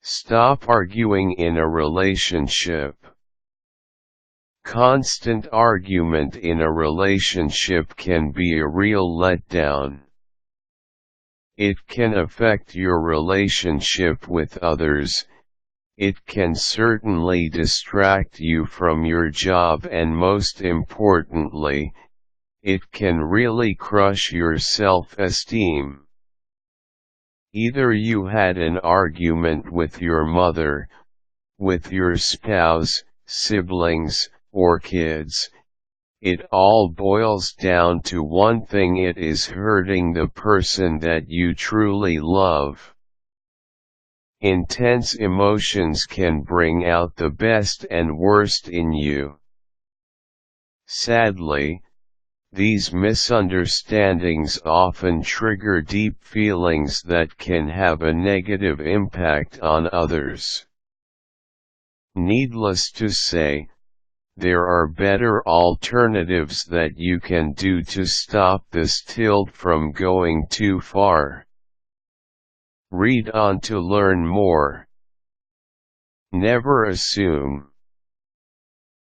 Stop arguing in a relationship. Constant argument in a relationship can be a real letdown. It can affect your relationship with others. It can certainly distract you from your job, and most importantly, it can really crush your self-esteem. Either you had an argument with your mother, with your spouse, siblings, or kids. It all boils down to one thing: it is hurting the person that you truly love. Intense emotions can bring out the best and worst in you. Sadly, these misunderstandings often trigger deep feelings that can have a negative impact on others. Needless to say, there are better alternatives that you can do to stop this tilt from going too far. Read on to learn more. Never assume.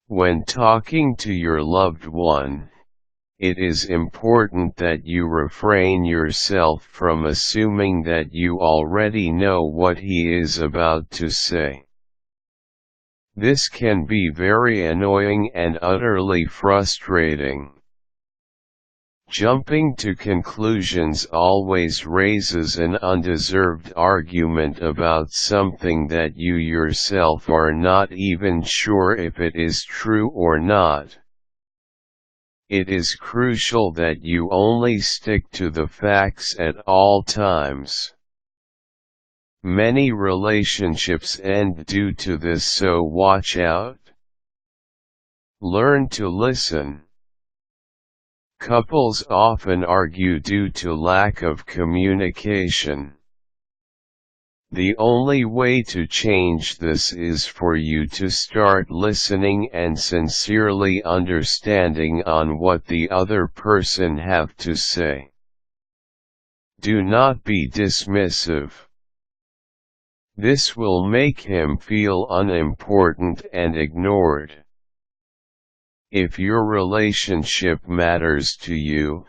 When talking to your loved one, it is important that you refrain yourself from assuming that you already know what he is about to say. This can be very annoying and utterly frustrating. Jumping to conclusions always raises an undeserved argument about something that you yourself are not even sure if it is true or not. It is crucial that you only stick to the facts at all times. Many relationships end due to this, so watch out. Learn to listen. Couples often argue due to lack of communication. The only way to change this is for you to start listening and sincerely understanding on what the other person have to say. Do not be dismissive. This will make him feel unimportant and ignored. If your relationship matters to you,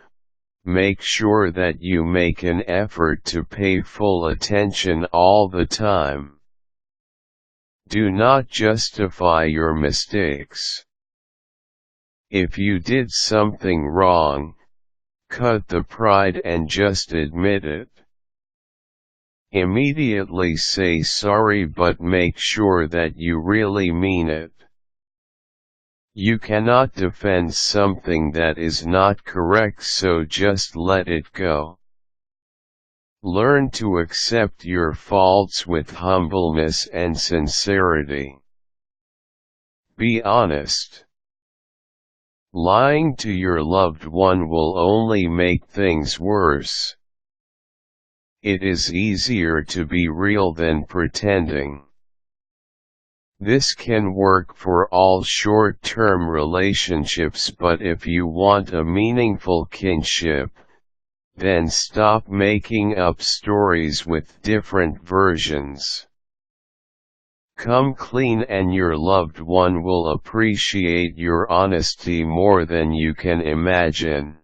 make sure that you make an effort to pay full attention all the time. Do not justify your mistakes. If you did something wrong, cut the pride and just admit it. Immediately say sorry, but make sure that you really mean it. You cannot defend something that is not correct, so just let it go. Learn to accept your faults with humbleness and sincerity. Be honest. Lying to your loved one will only make things worse. It is easier to be real than pretending. This can work for all short-term relationships, but if you want a meaningful kinship, then stop making up stories with different versions. Come clean, and your loved one will appreciate your honesty more than you can imagine.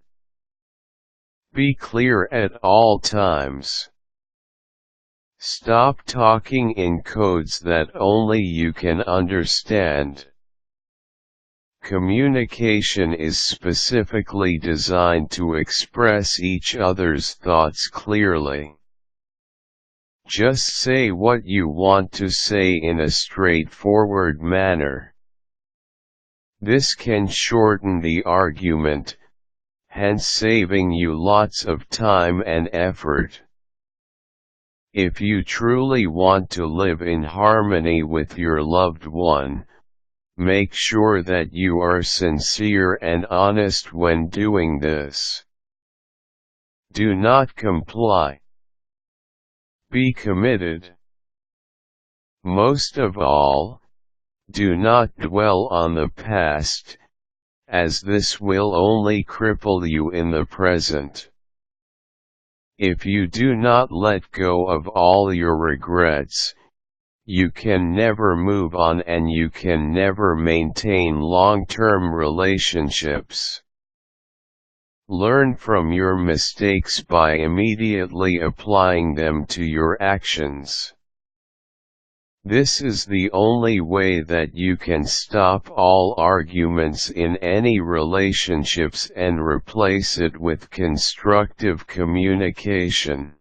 Be clear at all times. Stop talking in codes that only you can understand. Communication is specifically designed to express each other's thoughts clearly. Just say what you want to say in a straightforward manner. This can shorten the argument, hence saving you lots of time and effort. If you truly want to live in harmony with your loved one, make sure that you are sincere and honest when doing this. Do not comply. Be committed. Most of all, do not dwell on the past, as this will only cripple you in the present. If you do not let go of all your regrets, you can never move on and you can never maintain long-term relationships. Learn from your mistakes by immediately applying them to your actions. This is the only way that you can stop all arguments in any relationships and replace it with constructive communication.